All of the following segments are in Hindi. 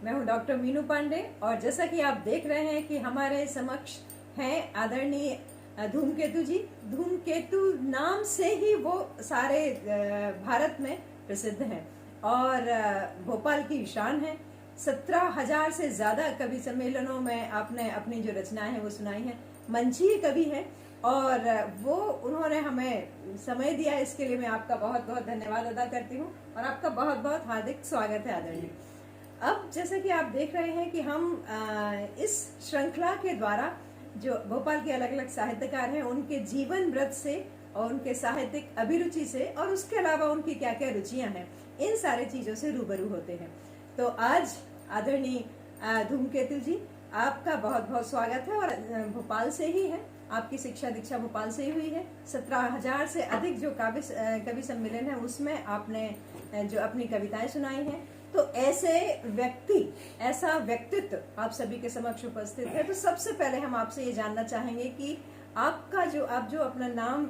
मैं हूं डॉक्टर मीनू पांडे और जैसा कि आप देख रहे हैं कि हमारे समक्ष हैं आदरणीय धूमकेतु जी। धूमकेतु नाम से ही वो सारे भारत में प्रसिद्ध हैं और भोपाल की शान है। 17,000 से ज्यादा कवि सम्मेलनों में आपने अपनी जो रचनाएं हैं वो सुनाई हैं। मंचीय कवि हैं और वो उन्होंने हमें समय दिया, इसके लिए मैं आपका बहुत बहुत धन्यवाद अदा करती हूँ और आपका बहुत बहुत हार्दिक स्वागत है आदरणीय। अब जैसा कि आप देख रहे हैं कि हम इस श्रृंखला के द्वारा जो भोपाल के अलग अलग साहित्यकार हैं उनके जीवन व्रत से और उनके साहित्यिक अभिरुचि से और उसके अलावा उनकी क्या क्या रुचियां हैं, इन सारी चीजों से रूबरू होते हैं। तो आज आदरणीय धूमकेतु जी, आपका बहुत बहुत स्वागत है और भोपाल से ही है, आपकी शिक्षा दीक्षा भोपाल से ही हुई है। 17,000 से अधिक जो कवि सम्मेलन है उसमें आपने जो अपनी कविताएं सुनाई हैं। तो ऐसे व्यक्ति, ऐसा व्यक्तित्व आप सभी के समक्ष उपस्थित है। तो सबसे पहले हम आपसे ये जानना चाहेंगे कि आपका आप जो अपना नाम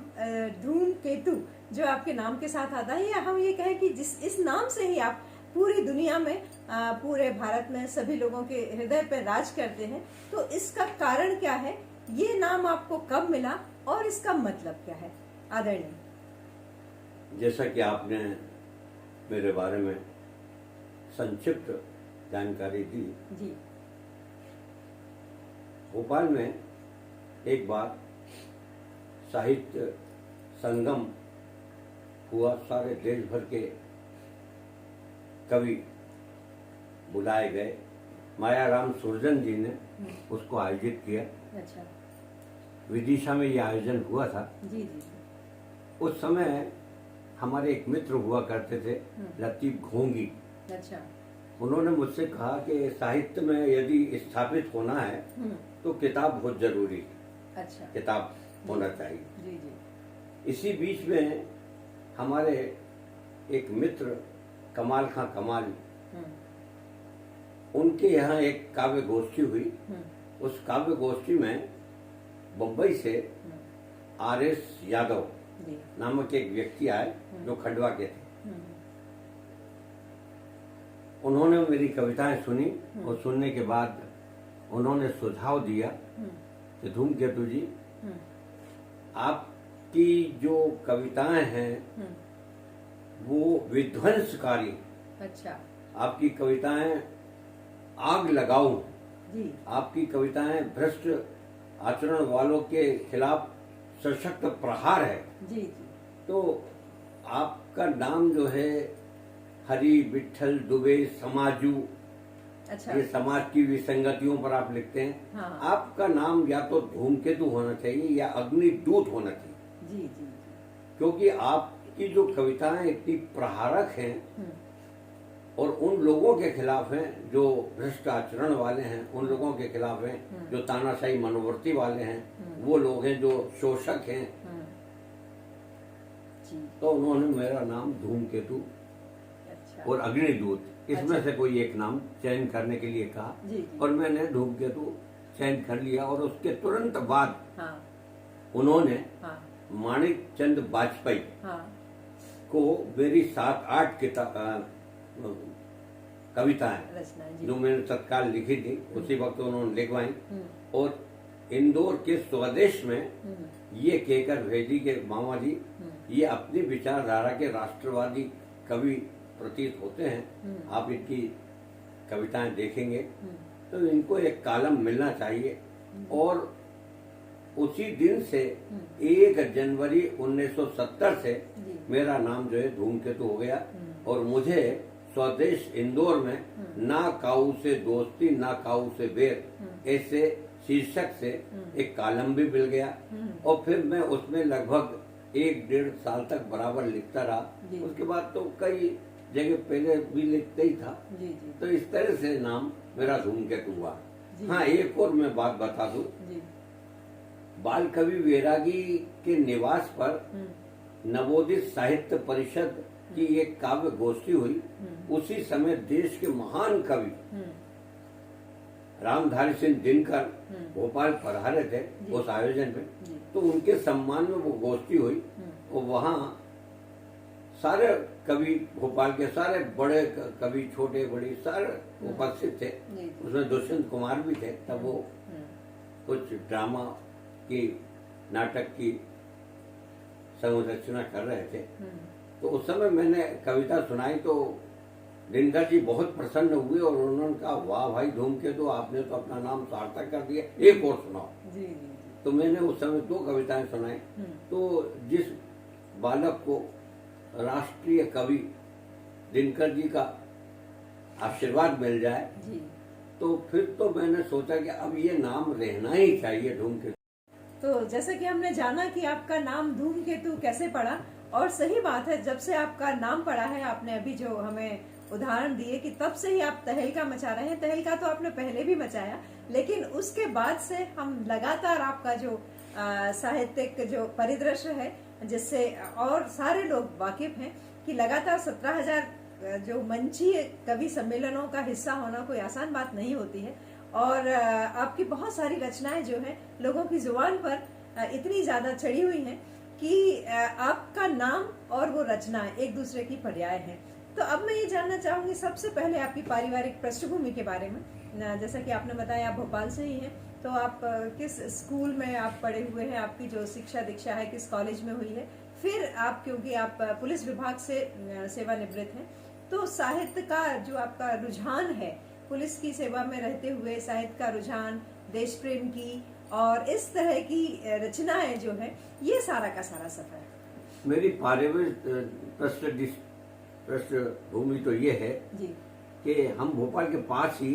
धूमकेतु जो आपके नाम के साथ आता है, या हम ये कहें कि इस नाम से ही आप पूरी दुनिया में, पूरे भारत में सभी लोगों के हृदय पर राज करते हैं, तो इसका कारण क्या है? ये नाम आपको कब मिला और इसका मतलब क्या है आदरणीय? जैसा कि आपने मेरे बारे में संक्षिप्त जानकारी दी जी। भोपाल में एक बार साहित्य संगम हुआ। सारे देश भर के कवि बुलाए गए। मायाराम सुरजन जी ने उसको आयोजित किया। अच्छा। विदिशा में यह आयोजन हुआ था। जी जी। उस समय हमारे एक मित्र हुआ करते थे, लतीफ घोंगी। अच्छा। उन्होंने मुझसे कहा कि साहित्य में यदि स्थापित होना है तो किताब बहुत जरूरी है। अच्छा। किताब होना चाहिए। जी जी। इसी बीच में हमारे एक मित्र कमाल खां कमाल, उनके यहाँ एक काव्य गोष्ठी हुई। उस काव्य गोष्ठी में बम्बई से आर.एस. यादव नामक एक व्यक्ति आए जो खंडवा के थे। उन्होंने मेरी कविताएं सुनी और सुनने के बाद उन्होंने सुझाव दिया कि धूमकेतु जी, आपकी जो कविताएं हैं वो विध्वंसकारी। अच्छा। आपकी कविताएं आग लगाऊ जी। आपकी कविताएं भ्रष्ट आचरण वालों के खिलाफ सशक्त प्रहार है। जी जी। तो आपका नाम जो है हरि, विठल, दुबे, समाजू, अच्छा। ये समाज की विसंगतियों पर आप लिखते हैं। हाँ। आपका नाम या तो धूमकेतु होना चाहिए या अग्निदूत होना चाहिए। जी जी। क्योंकि आपकी जो कविताएं इतनी प्रहारक हैं और उन लोगों के खिलाफ हैं जो भ्रष्ट आचरण वाले हैं, उन लोगों के खिलाफ हैं जो तानाशाही मनोवृत्ति वाले हैं, वो लोग हैं जो शोषक हैं। तो उन्होंने मेरा नाम धूमकेतु और अग्निदूत, इसमें से कोई एक नाम चयन करने के लिए कहा। जी। और मैंने धूमकेतु चयन कर लिया। और उसके तुरंत बाद हाँ। उन्होंने हाँ। माणिक चंद वाजपेयी हाँ। को मेरी 7-8 कविताएं जो मैंने तत्काल लिखी थी उसी वक्त उन्होंने लिखवाई और इंदौर के स्वदेश में ये कहकर भेजी कि मामा जी, ये अपनी विचारधारा के राष्ट्रवादी कवि प्रतीत होते हैं, आप इनकी कविताएं देखेंगे तो इनको एक कॉलम मिलना चाहिए। और उसी दिन से 1 जनवरी 1970 से मेरा नाम जो है धूमकेतु हो गया। और मुझे स्वदेश इंदौर में ना काऊ से दोस्ती ना काऊ से बेर ऐसे शीर्षक से एक कॉलम भी मिल गया। और फिर मैं उसमें लगभग 1-1.5 साल तक बराबर लिखता रहा। उसके बाद तो कई जगह पहले भी लिखता ही था। तो इस तरह से नाम मेरा धूमकेतु हुआ। हाँ, एक और मैं बात बता दूं, बाल कवि वैरागी के निवास पर नवोदित साहित्य परिषद की एक काव्य गोष्ठी हुई। उसी समय देश के महान कवि रामधारी सिंह दिनकर भोपाल पधारे थे उस आयोजन में। तो उनके सम्मान में वो गोष्ठी हुई और वहाँ सारे कवि भोपाल के सारे बड़े कवि, छोटे बड़े सारे उपस्थित थे। उसमें दुष्यंत कुमार भी थे। तब वो कुछ ड्रामा की, नाटक की संरचना कर रहे थे। तो उस समय मैंने कविता सुनाई तो दिनकर जी बहुत प्रसन्न हुए और उन्होंने कहा, वाह भाई धूमकेतु, आपने तो अपना नाम सार्थक कर दिया, एक और सुनाओ। तो मैंने उस समय 2 कविताएं सुनाई। तो जिस बालक को राष्ट्रीय कवि दिनकर जी का आशीर्वाद मिल जाए तो फिर तो मैंने सोचा कि अब ये नाम रहना ही चाहिए, धूमकेतु। तो जैसे कि हमने जाना कि आपका नाम धूमकेतु कैसे पड़ा, और सही बात है, जब से आपका नाम पड़ा है, आपने अभी जो हमें उदाहरण दिए कि तब से ही आप तहलका मचा रहे हैं। तहलका तो आपने पहले भी मचाया, लेकिन उसके बाद से हम लगातार आपका जो साहित्यिक जो परिदृश्य है, जिससे और सारे लोग वाकिफ हैं कि लगातार 17,000 जो मंचीय कवि सम्मेलनों का हिस्सा होना कोई आसान बात नहीं होती है। और आपकी बहुत सारी रचनाएं जो हैं लोगों की जुबान पर इतनी ज्यादा चढ़ी हुई हैं कि आपका नाम और वो रचनाएं एक दूसरे की पर्याय हैं। तो अब मैं ये जानना चाहूंगी सबसे पहले आपकी पारिवारिक पृष्ठभूमि के बारे में। जैसा कि आपने बताया आप भोपाल से ही हैं, तो आप किस स्कूल में आप पढ़े हुए हैं, आपकी जो शिक्षा दीक्षा है किस कॉलेज में हुई है, फिर आप, क्योंकि आप पुलिस विभाग से सेवानिवृत्त हैं, तो साहित्य का जो आपका रुझान है, पुलिस की सेवा में रहते हुए साहित्य का रुझान, देश प्रेम की और इस तरह की रचनाएं जो है, ये सारा का सारा सफर। मेरी पारिवारिक पृष्ठभूमि तो ये है जी कि हम भोपाल के पास ही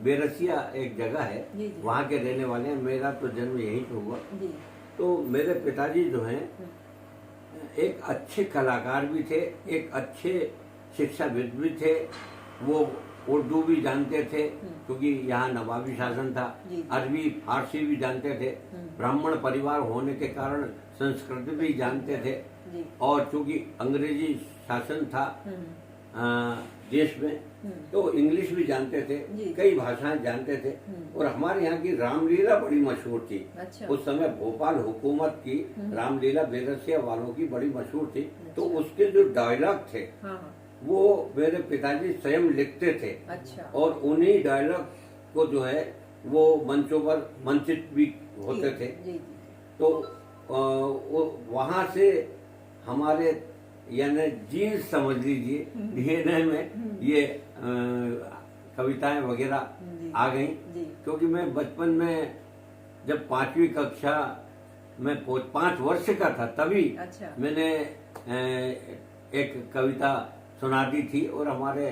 बेरसिया एक जगह है, वहाँ के रहने वाले हैं। मेरा तो जन्म यहीं पे हुआ। तो मेरे पिताजी जो हैं एक अच्छे कलाकार भी थे, एक अच्छे शिक्षाविद भी थे। वो उर्दू भी जानते थे क्योंकि यहाँ नवाबी शासन था, अरबी फारसी भी जानते थे, ब्राह्मण परिवार होने के कारण संस्कृत भी जानते थे, और चूंकि अंग्रेजी शासन था देश में तो इंग्लिश भी जानते थे, कई भाषाएं जानते थे। और हमारे यहाँ की रामलीला बड़ी मशहूर थी। अच्छा। उस समय भोपाल हुकूमत की रामलीला बेरसिया वालों की बड़ी मशहूर थी। तो उसके जो डायलॉग थे वो मेरे पिताजी स्वयं लिखते थे। अच्छा। और उन्हीं डायलॉग को जो है वो मंचों पर मंचित भी होते थे। तो वहाँ से हमारे यानी जीन समझ लीजिए डीएनए में ये कविताएं वगैरह आ गई। क्योंकि मैं बचपन में जब 5वीं कक्षा में 5 वर्ष का था तभी मैंने एक कविता सुना दी थी, और हमारे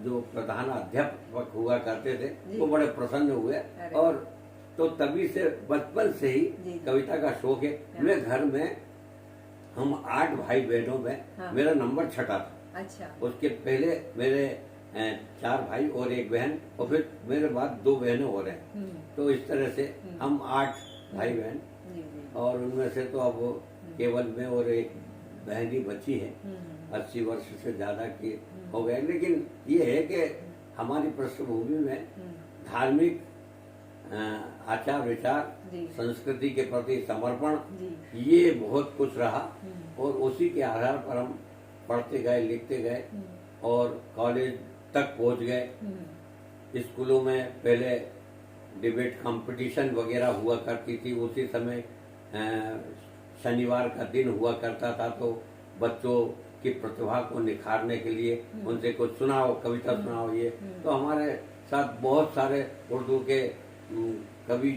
जो प्रधान अध्यापक हुआ करते थे वो बड़े प्रसन्न हुए। और तो तभी से बचपन से ही कविता का शौक है। मैं घर में, हम 8 भाई बहनों में मेरा नंबर 6था। अच्छा। उसके पहले मेरे 4 भाई और 1 बहन, और फिर मेरे बाद 2 बहनें और हैं। तो इस तरह से हम 8 भाई बहन, और उनमें से तो अब केवल मैं और 1 बहन ही बची है। 80 वर्ष से ज्यादा की हो गए। लेकिन ये है कि हमारी पृष्ठभूमि में धार्मिक आचार विचार, संस्कृति के प्रति समर्पण, ये बहुत कुछ रहा। और उसी के आधार पर हम पढ़ते गए, लिखते गए और कॉलेज तक पहुंच गए। स्कूलों में पहले डिबेट कंपटीशन वगैरह हुआ करती थी। उसी समय शनिवार का दिन हुआ करता था, तो बच्चों की प्रतिभा को निखारने के लिए उनसे कुछ सुनाओ, कविता सुनाओ। ये तो हमारे साथ बहुत सारे उर्दू के कवि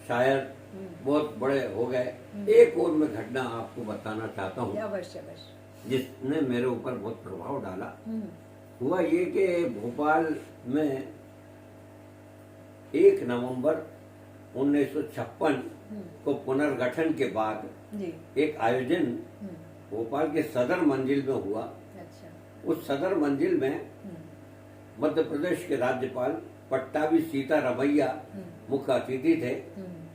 शायर बहुत बड़े हो गए। एक और मैं घटना आपको बताना चाहता हूँ जिसने मेरे ऊपर बहुत प्रभाव डाला। हुआ ये कि भोपाल में 1 नवंबर 1956 को पुनर्गठन के बाद एक आयोजन भोपाल के सदर मंजिल में हुआ। अच्छा। उस सदर मंजिल में मध्य प्रदेश के राज्यपाल पट्टाभी सीतारमैया मुख्य अतिथि थे।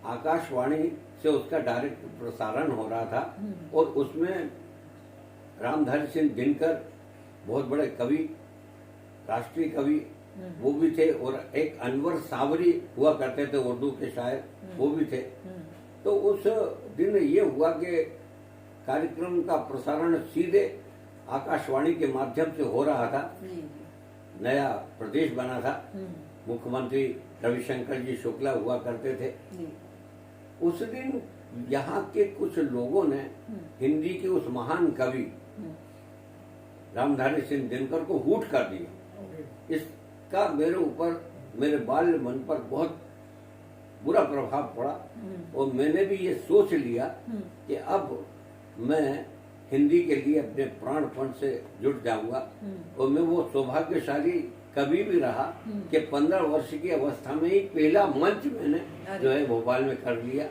आकाशवाणी से उसका डायरेक्ट प्रसारण हो रहा था, और उसमें रामधारी सिंह दिनकर बहुत बड़े कवि, राष्ट्रीय कवि, वो भी थे, और एक अनवर सावरी हुआ करते थे उर्दू के शायर, वो भी थे। तो उस दिन ये हुआ कि कार्यक्रम का प्रसारण सीधे आकाशवाणी के माध्यम से हो रहा था। जी जी। नया प्रदेश बना था, हम्म। मुख्यमंत्री रविशंकर जी शुक्ला हुआ करते थे। जी। उस दिन यहाँ के कुछ लोगों ने हिंदी के उस महान कवि रामधारी सिंह दिनकर को हूट कर दिया। इसका मेरे ऊपर, मेरे बाल्य मन पर बहुत बुरा प्रभाव पड़ा और मैंने भी ये सोच लिया कि अब मैं हिंदी के लिए अपने प्राणपण से जुट जाऊंगा। और मैं वो सौभाग्यशाली कवि भी रहा कि 15 वर्ष की अवस्था में ही पहला मंच मैंने जो है भोपाल में कर लिया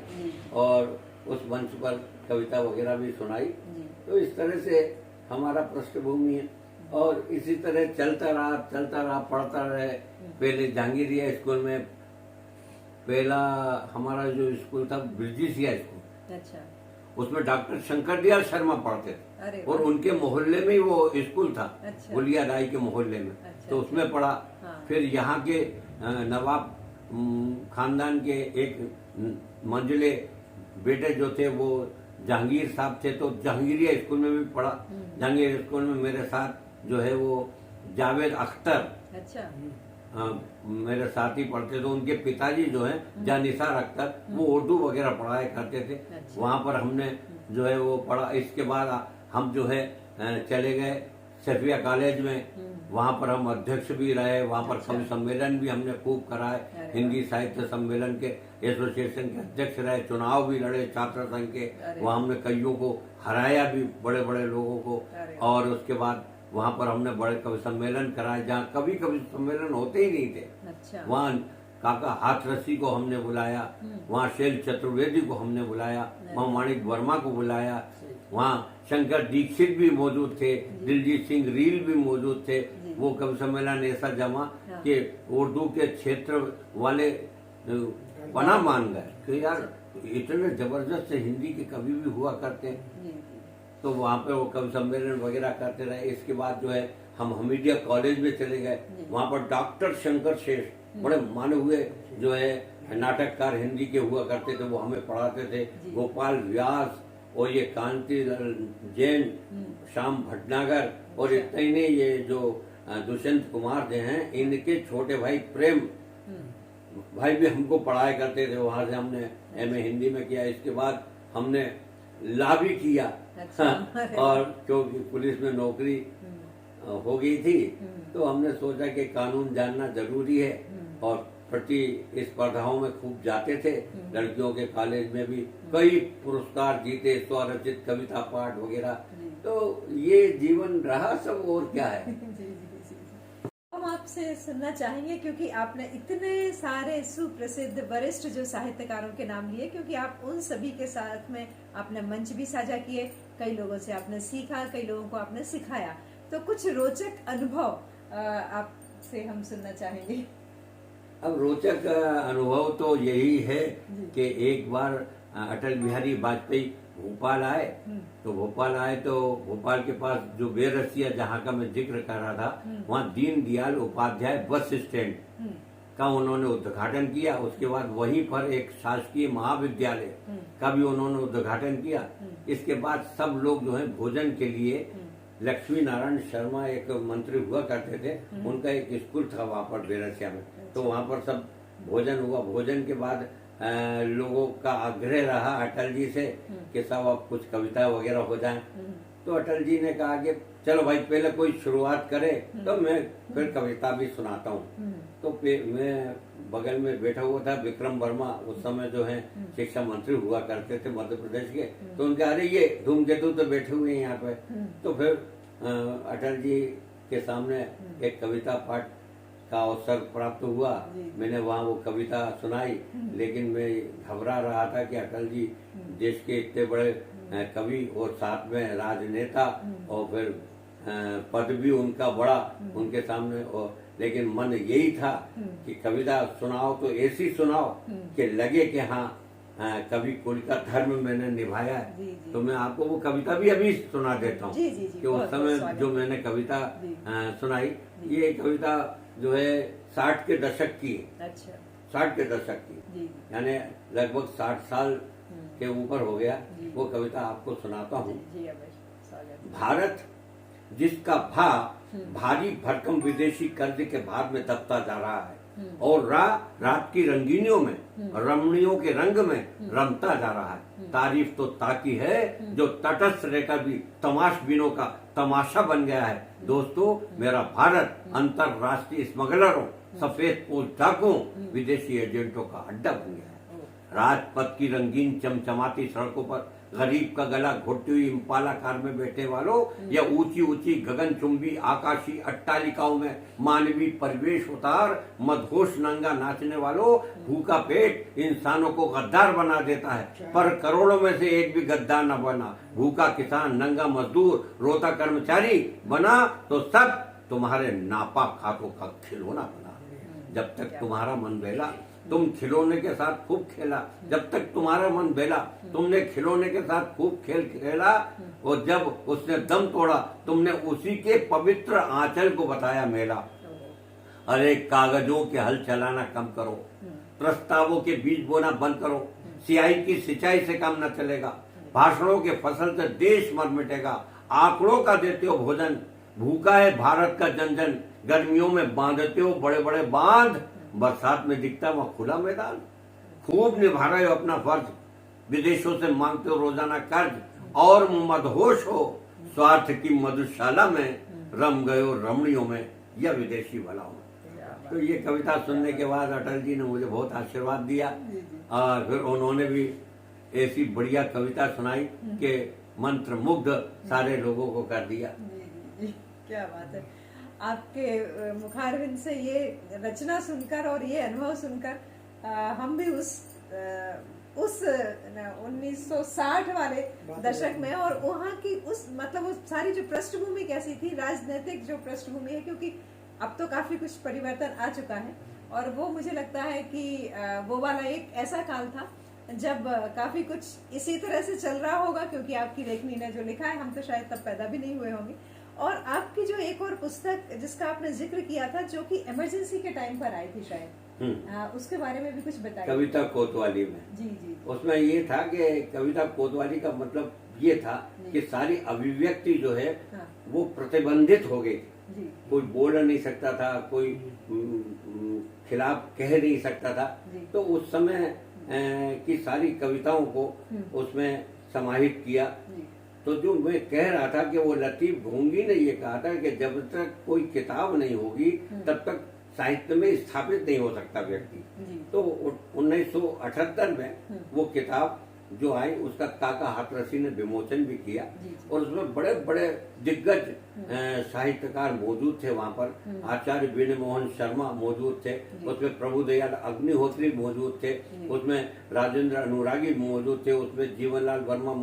और उस मंच पर कविता वगैरह भी सुनाई। तो इस तरह से हमारा पृष्ठभूमि है और इसी तरह चलता रहा पढ़ता रहे। पहले जहांगीरिया स्कूल में, पहला हमारा जो स्कूल था ब्रिजिशिया स्कूल, अच्छा। उसमें डॉक्टर शंकर दयाल शर्मा पढ़ते थे। अरे और उनके मोहल्ले में ही वो स्कूल था। अच्छा। गुलिया राय के मोहल्ले में। अच्छा। तो उसमें पढ़ा। हाँ। फिर यहाँ के नवाब खानदान के एक मंजिले बेटे जो थे वो जहांगीर साहब थे, तो जहांगीरिया स्कूल में भी पढ़ा। जहांगीर स्कूल में मेरे साथ जो है वो जावेद अख्तर, अच्छा। मेरे साथ ही पढ़ते थे। उनके पिताजी जो हैं जानिसार अख्तर, वो उर्दू वगैरह पढ़ाया करते थे। अच्छा। वहाँ पर हमने जो है वो पढ़ा। इसके बाद हम जो है चले गए सफिया कॉलेज में। वहाँ पर हम अध्यक्ष भी रहे। वहाँ पर कवि सम्मेलन भी हमने खूब कराए। हिंदी साहित्य सम्मेलन के एसोसिएशन के अध्यक्ष रहे। चुनाव भी लड़े छात्र संघ के। वहाँ हमने कईयों को हराया भी, बड़े बड़े लोगों को। और उसके बाद वहाँ पर हमने बड़े कवि सम्मेलन कराए जहाँ कभी सम्मेलन होते ही नहीं थे। अच्छा। वहाँ काका हाथरसी को हमने बुलाया, वहाँ शैल चतुर्वेदी को हमने बुलाया, वहाँ माणिक वर्मा को बुलाया, वहाँ शंकर दीक्षित भी मौजूद थे, दिलजीत सिंह रील भी मौजूद थे। वो कवि सम्मेलन ऐसा जमा कि उर्दू के क्षेत्र वाले पना मान गए कि यार इतने जबरदस्त हिंदी के कवि भी हुआ करते हैं। तो वहाँ पे वो कवि सम्मेलन वगैरह करते रहे। इसके बाद जो है हम हमीदिया कॉलेज में चले गए। वहाँ पर डॉक्टर शंकर शेष, बड़े माने हुए जो है नाटककार हिंदी के हुआ करते थे, वो हमें पढ़ाते थे। गोपाल व्यास और ये कांति जैन, श्याम भटनागर और इतने ही नहीं, ये जो दुष्यंत कुमार जो हैं, इनके छोटे भाई प्रेम भाई भी हमको पढ़ाया करते थे। वहां से हमने एमए हिंदी में किया। इसके बाद हमने लॉ भी किया। अच्छा। और क्योंकि पुलिस में नौकरी हो गई थी तो हमने सोचा कि कानून जानना जरूरी है और प्रतिस्पर्धाओं में खूब जाते थे। लड़कियों के कॉलेज में भी कई पुरस्कार जीते, स्वरचित कविता पाठ वगैरह। तो ये जीवन रहा सब, और क्या है। हम आपसे सुनना चाहेंगे क्योंकि आपने इतने सारे सुप्रसिद्ध वरिष्ठ जो साहित्यकारों के नाम लिए, क्योंकि आप उन सभी के साथ में आपने मंच भी साझा किए, कई लोगों से आपने सीखा, कई लोगों को आपने सिखाया। तो कुछ रोचक अनुभव आपसे हम सुनना चाहेंगे। अब रोचक अनुभव तो यही है कि एक बार अटल बिहारी वाजपेयी भोपाल आए। तो भोपाल आए तो भोपाल के पास जो बेरसिया जहाँ का मैं जिक्र कर रहा था, वहाँ दीन दयाल उपाध्याय बस स्टैंड का उन्होंने उद्घाटन किया। उसके बाद वहीं पर एक शासकीय महाविद्यालय का भी उन्होंने उद्घाटन किया। इसके बाद सब लोग जो है भोजन के लिए, लक्ष्मी नारायण शर्मा एक मंत्री हुआ करते थे, उनका एक स्कूल था वहाँ पर बेरसिया में। तो वहाँ पर सब भोजन हुआ। भोजन के बाद लोगों का आग्रह रहा अटल जी से कि साहब अब कुछ कविता वगैरह हो जाए। तो अटल जी ने कहा कि चलो भाई पहले कोई शुरुआत करे तो मैं फिर कविता भी सुनाता हूँ। तो मैं बगल में बैठा हुआ था विक्रम वर्मा, उस समय जो है शिक्षा मंत्री हुआ करते थे मध्य प्रदेश के। तो उनके अरे ये धूमकेतु तो बैठे हुए हैं यहाँ पे। तो फिर अटल जी के सामने एक कविता पाठ का अवसर प्राप्त हुआ। मैंने वहाँ वो कविता सुनाई, लेकिन मैं घबरा रहा था कि अटल जी देश के इतने बड़े कवि और साथ में राजनेता और फिर पद भी उनका बड़ा उनके सामने। और लेकिन मन यही था कि कविता सुनाओ तो ऐसी सुनाओ कि लगे कि हाँ कवि कुल का धर्म मैंने निभाया है। तो मैं आपको वो कविता भी अभी सुना देता हूँ कि उस समय जो मैंने कविता सुनाई, ये कविता जो है 60 के दशक की। अच्छा। 60 के दशक की, यानी लगभग 60 साल के ऊपर हो गया। वो कविता आपको सुनाता हूँ। भारत जिसका भाव भारी भरकम विदेशी कर्ज के भार में दबता जा रहा है और रात की रंगीनियों में रमणियों के रंग में रमता जा रहा है। तारीफ तो ताकि है जो तटस्थ रहकर भी तमाशबीनों का तमाशा बन गया है। दोस्तों, मेरा भारत अंतरराष्ट्रीय स्मगलरों, सफेद पोश डाकुओं, विदेशी एजेंटों का अड्डा बन गया है। राजपथ की रंगीन चमचमाती सड़कों पर गरीब का गला घोटती हुई इम्पाला कार में बैठे वालों या ऊंची ऊंची गगनचुंबी आकाशी अट्टालिकाओं में मानवीय परिवेश उतार मदहोश नंगा नाचने वालों, भूखा पेट इंसानों को गद्दार बना देता है, पर करोड़ों में से एक भी गद्दार न बना। भूखा किसान, नंगा मजदूर, रोता कर्मचारी बना तो सब तुम्हारे नापाक हाथों का खिलौना बना। जब तक तुम्हारा मन बहला तुम खिलौने के साथ खूब खेला, जब तक तुम्हारा मन बेला तुमने खिलौने के साथ खूब खेल खेला, और जब उसने दम तोड़ा तुमने उसी के पवित्र आंचल को बताया मेला। अरे कागजों के हल चलाना कम करो, प्रस्तावों के बीज बोना बंद करो, सियाई की सिंचाई से काम न चलेगा, भाषणों के फसल से देश मर मिटेगा, आंकड़ों का देते हो भोजन, भूखा है भारत का जन जन, गर्मियों में बांधते हो बड़े बड़े बांध, बरसात में दिखता वहां खुला मैदान। खूब निभा रहे हो अपना फर्ज, विदेशों से मांगते हो रोजाना कर्ज, और मदहोश हो स्वार्थ की मधुशाला में, रम गए हो रमणियों में या विदेशी भलाओं में। तो ये कविता सुनने के बाद अटल जी ने मुझे बहुत आशीर्वाद दिया और फिर उन्होंने भी ऐसी बढ़िया कविता सुनाई कि मंत्र मुग्ध सारे लोगों को कर दिया। क्या बात है। आपके मुखारविंद से ये रचना सुनकर और ये अनुभव सुनकर हम भी उस 1960 वाले दशक में और वहाँ की उस मतलब वो सारी जो पृष्ठभूमि कैसी थी, राजनीतिक जो पृष्ठभूमि है, क्योंकि अब तो काफी कुछ परिवर्तन आ चुका है, और वो मुझे लगता है कि वो वाला एक ऐसा काल था जब काफी कुछ इसी तरह से चल रहा होगा, क्योंकि आपकी लेखनी ने जो लिखा है हम तो शायद तब पैदा भी नहीं हुए होंगे। और आपकी जो एक और पुस्तक जिसका आपने जिक्र किया था जो कि इमरजेंसी के टाइम पर आई थी शायद, उसके बारे में भी कुछ बताइए। कविता कोतवाली में जी। उसमें ये था कि कविता कोतवाली का मतलब ये था कि सारी अभिव्यक्ति जो है वो प्रतिबंधित हो गई। कोई बोल नहीं सकता था, कोई खिलाफ कह नहीं सकता था। तो उस समय की सारी कविताओं को उसमें समाहित किया। तो जो मैं कह रहा था कि वो लतीफ घोंगी ने ये कहा था कि जब तक कोई किताब नहीं होगी तब तक साहित्य में स्थापित नहीं हो सकता व्यक्ति। तो 1978 में वो किताब जो आई उसका काका हाथरसी ने विमोचन भी किया, और उसमें बड़े बड़े दिग्गज साहित्यकार मौजूद थे। वहाँ पर आचार्य वीण मोहन शर्मा मौजूद थे, उसमें प्रभुदयाल अग्निहोत्री मौजूद थे, उसमें राजेंद्र अनुरागी मौजूद थे, उसमें जीवनलाल वर्मा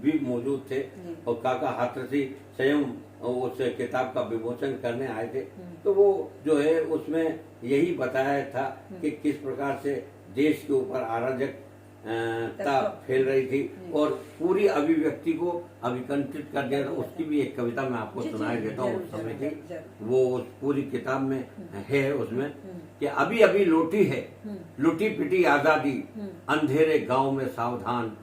भी मौजूद थे, और काका हाथरसी स्वयं उस किताब का विमोचन करने आए थे। तो वो जो है उसमें यही बताया था कि किस प्रकार से देश के ऊपर अराजकता फैल रही थी और पूरी अभिव्यक्ति को अभिकंठित कर दिया था। उसकी भी एक कविता मैं आपको सुनाई देता हूँ उस समय की, वो पूरी किताब में है। उसमें कि अभी अभी लौटी है लुटी पिटी आजादी, अंधेरे गांव में सावधान,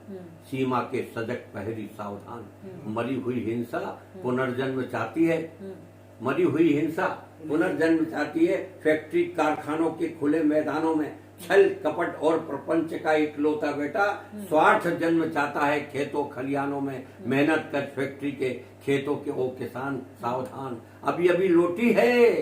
सीमा के सजग पहरी सावधान, मरी हुई हिंसा पुनर्जन्म चाहती है, मरी हुई हिंसा पुनर्जन्म चाहती है। फैक्ट्री कारखानों के खुले मैदानों में छल कपट और प्रपंच का इकलौता बेटा स्वार्थ जन्म चाहता है खेतों खलियानों में, मेहनत कर फैक्ट्री के खेतों के ओ किसान सावधान। अभी अभी लौटी है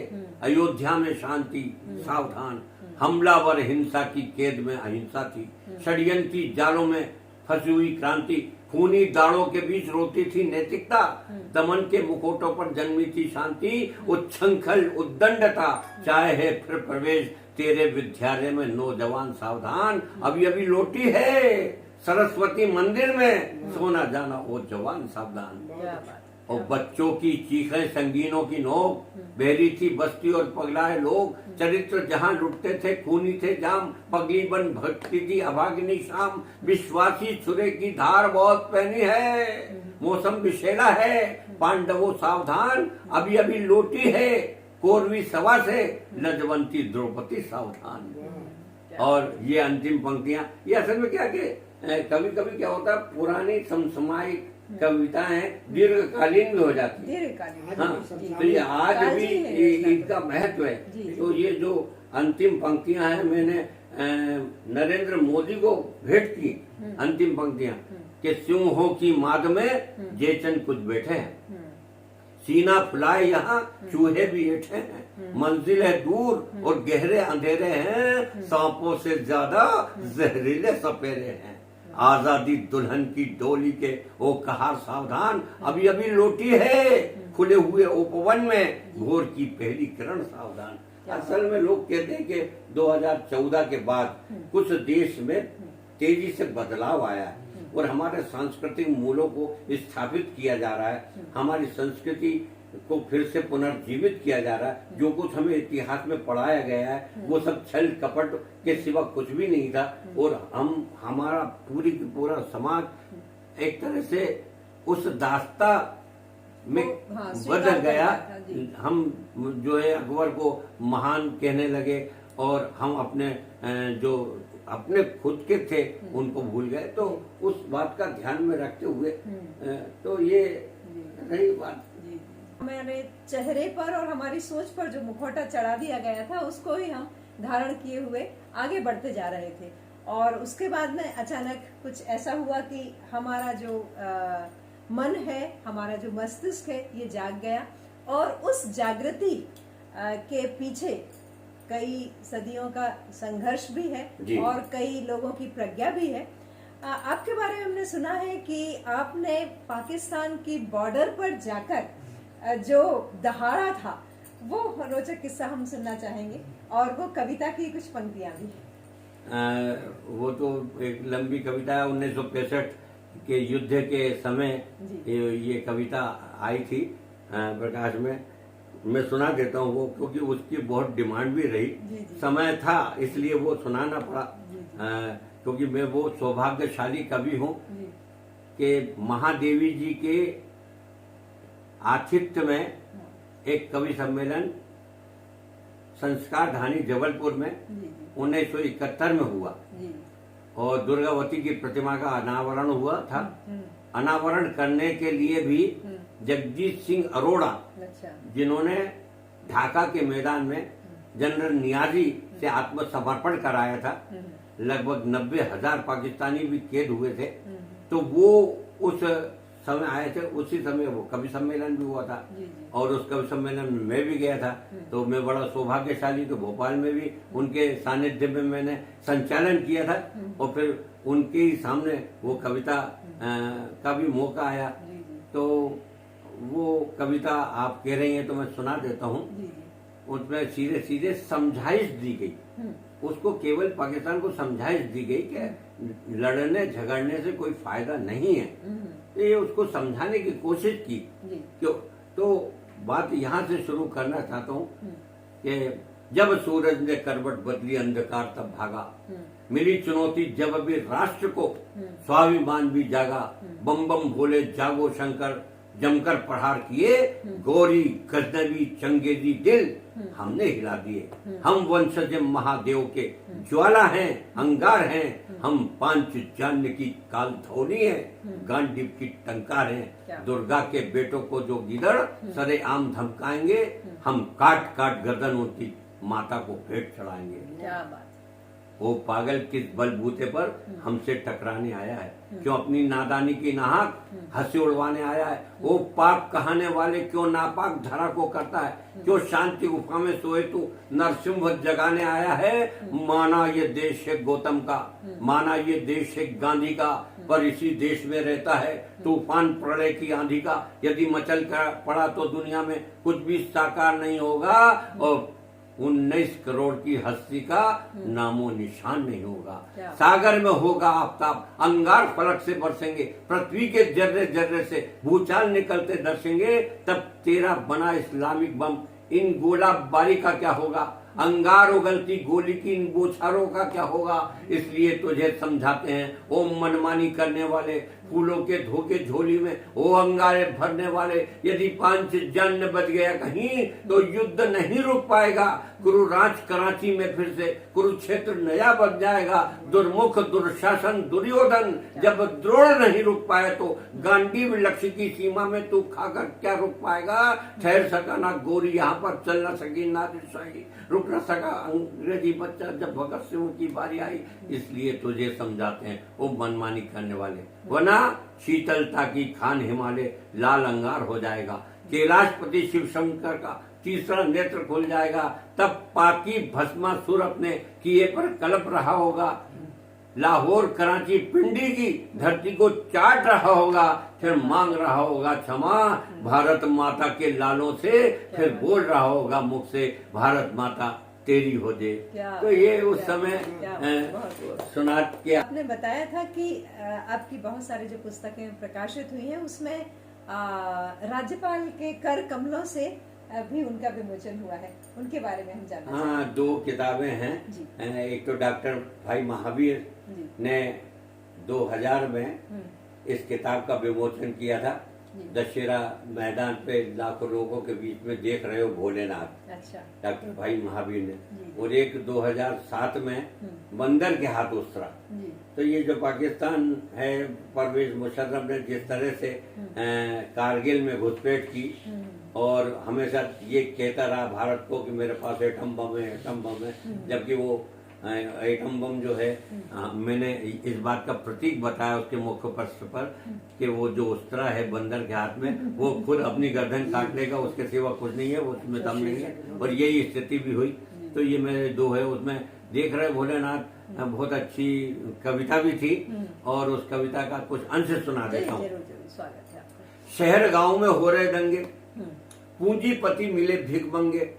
अयोध्या में शांति सावधान, हमलावर हिंसा की कैद में अहिंसा थी, षड्यंत्री जालों में फंसी हुई क्रांति, खूनी दाड़ों के बीच रोती थी नैतिकता, दमन के मुखौटों पर जन्मी थी शांति, उच्छृंखल उद्दंडता चाहे है फिर प्रवेश तेरे विद्यालय में नौजवान सावधान। अभी अभी लौटी है सरस्वती मंदिर में, सोना जाना वो जवान सावधान। और बच्चों की चीखें संगीनों की नोक, बहरी थी बस्ती और पगलाए लोग, चरित्र जहां लुटते थे खूनी थे जाम, पगली बन भटकी थी अभागिनी शाम, विश्वासी छुरे की धार बहुत पहनी है, मौसम विषैला है पांडवों सावधान, अभी अभी लौटी है कौरवी सभा से लजवंती द्रौपदी सावधान। और ये अंतिम पंक्तियां, ये असल में क्या कि कभी कभी क्या होता है पुरानी समसामयिक कविताएं दीर्घकालीन भी हो जाती है। दीर्घकालीन। हाँ, जी, तो ये आज भी कालजी है इसका इनका महत्व है। जी। तो ये जो अंतिम पंक्तियां हैं, मैंने नरेंद्र मोदी को भेंट की अंतिम पंक्तियां कि सिंहों की माद में जयचंद कुछ बैठे हैं, सीना फुलाए यहाँ चूहे भी बैठे हैं, मंजिल है दूर और गहरे अंधेरे हैं, सांपों से ज्यादा जहरीले सपेरे हैं, आजादी दुल्हन की डोली के ओ कहार सावधान, अभी अभी लौटी है खुले हुए उपवन में भोर की पहली किरण सावधान। असल में लोग कहते हैं कि 2014 के बाद कुछ देश में तेजी से बदलाव आया है और हमारे सांस्कृतिक मूलों को स्थापित किया जा रहा है, हमारी संस्कृति को फिर से पुनर्जीवित किया जा रहा है। जो कुछ हमें इतिहास में पढ़ाया गया है वो सब छल कपट के सिवा कुछ भी नहीं था और हमारा पूरा समाज एक तरह से उस दास्ता में बदल गया। हम जो है अकबर को महान कहने लगे और हम अपने खुद के थे उनको भूल गए। तो उस बात का ध्यान में रखते हुए तो ये रही बात। हमारे चेहरे पर और हमारी सोच पर जो मुखौटा चढ़ा दिया गया था उसको ही हम धारण किए हुए आगे बढ़ते जा रहे थे और उसके बाद में अचानक कुछ ऐसा हुआ कि हमारा जो मन है, हमारा जो मस्तिष्क है, ये जाग गया और उस जागृति के पीछे कई सदियों का संघर्ष भी है और कई लोगों की प्रज्ञा भी है। आपके बारे में हमने सुना है कि आपने पाकिस्तान की बॉर्डर पर जाकर जो दहाड़ा था वो रोचक किस्सा हम सुनना चाहेंगे और वो कविता की कुछ पंक्तियां भी है। वो तो एक लंबी कविता है। 1965 के युद्ध के समय ये कविता आई थी प्रकाश में। मैं सुना देता हूँ वो, क्योंकि उसकी बहुत डिमांड भी रही। समय था इसलिए वो सुनाना पड़ा, क्योंकि मैं वो सौभाग्यशाली कवि हूँ कि महादेवी जी के आतिथ्य में एक कवि सम्मेलन संस्कार धानी जबलपुर में 1971 में हुआ और दुर्गावती की प्रतिमा का अनावरण हुआ था। अनावरण करने के लिए भी जगजीत सिंह अरोड़ा, जिन्होंने ढाका के मैदान में जनरल नियाजी से आत्मसमर्पण कराया था, लगभग 90,000 पाकिस्तानी भी कैद हुए थे, तो वो उस समय आए थे। उसी समय वो कवि सम्मेलन भी हुआ था और उस कवि सम्मेलन में मैं भी गया था। तो मैं बड़ा सौभाग्यशाली, तो भोपाल में भी उनके सानिध्य में मैंने संचालन किया था और फिर उनके ही सामने वो कविता का भी मौका आया। तो वो कविता आप कह रही हैं तो मैं सुना देता हूँ। उसमें सीधे सीधे समझाइश दी गई, उसको केवल पाकिस्तान को समझाइश दी गई कि लड़ने झगड़ने से कोई फायदा नहीं है। ये उसको समझाने की कोशिश की। क्यों? तो बात यहाँ से शुरू करना चाहता हूँ कि जब सूरज ने करवट बदली अंधकार तब भागा, मिली चुनौती जब भी राष्ट्र को स्वाभिमान भी जागा, बम बम भोले जागो शंकर जमकर प्रहार किए, गौरी गजनवी चंगेजी दिल हमने हिला दिए। हम वंशज महादेव के ज्वाला हैं, अंगार हैं, हम पांचजन्य की काल धौनी है, गांडीव की टंकार हैं। दुर्गा के बेटों को जो गिदड़ सरे आम धमकाएंगे, हम काट काट गर्दन उनकी माता को भेंट चढ़ाएंगे। क्या बात। वो पागल किस बलबूते पर हमसे टकराने आया है, क्यों अपनी नादानी की नाहक हंसी उड़वाने आया है। वो पाप कहाने वाले क्यों नापाक धरा को करता है, क्यों शांति गुफा में सोए तू नरसिंह जगाने आया है। माना ये देश है गौतम का, माना ये देश है गांधी का, पर इसी देश में रहता है तूफान प्रलय की आंधी का। यदि मचल कर पड़ा तो दुनिया में कुछ भी साकार नहीं होगा और 19 करोड़ की हस्ती का नामो निशान नहीं होगा। सागर में होगा आफताब, अंगार फलक से बरसेंगे, पृथ्वी के जर्रे जर्रे से भूचाल निकलते दर्शेंगे। तब तेरा बना इस्लामिक बम इन गोला बारी का क्या होगा, अंगार उगलती गोली की इन बोछारों का क्या होगा। इसलिए तुझे समझाते हैं ओ मनमानी करने वाले, फूलों के धोखे झोली में ओ अंगारे भरने वाले, यदि 5 जन बच गया कहीं तो युद्ध नहीं रुक पाएगा। कुरुराज कराची में फिर से कुरुक्षेत्र नया बन जाएगा। दुर्मुख दुर्शासन दुर्योधन जब द्रोण नहीं रुक पाए तो गांडीव लक्ष्य की सीमा में तू खाकर क्या रुक पाएगा। ठहर सका ना गोरी यहाँ पर, चल न सकी ना दिशाई, रुक न सका अंग्रेजी बच्चा जब भगत सिंह की बारी आई। इसलिए तुझे समझाते हैं वो मनमानी करने वाले, वरना शीतलता की खान हिमालय लाल अंगार हो जाएगा। कैलाशपति शिव शंकर का तीसरा नेत्र खुल जाएगा। तब पाकी भस्मासुर अपने किए पर कलप रहा होगा। लाहौर कराची पिंडी की धरती को चाट रहा होगा। फिर मांग रहा होगा क्षमा भारत माता के लालों से। फिर बोल रहा होगा मुख से भारत माता तेरी हो दे। तो ये उस समय सुना के आपने बताया था कि आपकी बहुत सारी जो पुस्तकें प्रकाशित हुई हैं उसमें राज्यपाल के कर कमलों से भी उनका विमोचन हुआ है, उनके बारे में हम जानना हाँ, 2 किताबें हैं। एक तो डॉक्टर भाई महावीर ने 2000 में इस किताब का विमोचन किया था। दशहरा मैदान पे लाखों लोगों के बीच में देख रहे हो भोलेनाथ। अच्छा। डॉक्टर भाई महावीर ने। और एक 2007 में बंदर के हाथ उतरा। तो ये जो पाकिस्तान है, परवेज मुशर्रफ ने जिस तरह से कारगिल में घुसपैठ की और हमेशा ये कहता रहा भारत को कि मेरे पास एटम बम है, एटम बम है, जबकि वो एटम बम जो है मैंने इस बात का प्रतीक बताया उसके मुख्य पृष्ठ पर कि वो जो उस्तरा है बंदर के हाथ में वो खुद अपनी गर्दन काट लेगा, उसके सिवा कुछ नहीं है, वो उसमें दम नहीं है। और यही स्थिति भी हुई। तो ये मेरे 2 है, उसमें देख रहे भोलेनाथ। बहुत अच्छी कविता भी थी और उस कविता का कुछ अंश सुना देता हूँ। शहर गाँव में हो रहे दंगे, पूंजीपति मिले भिख मंगे,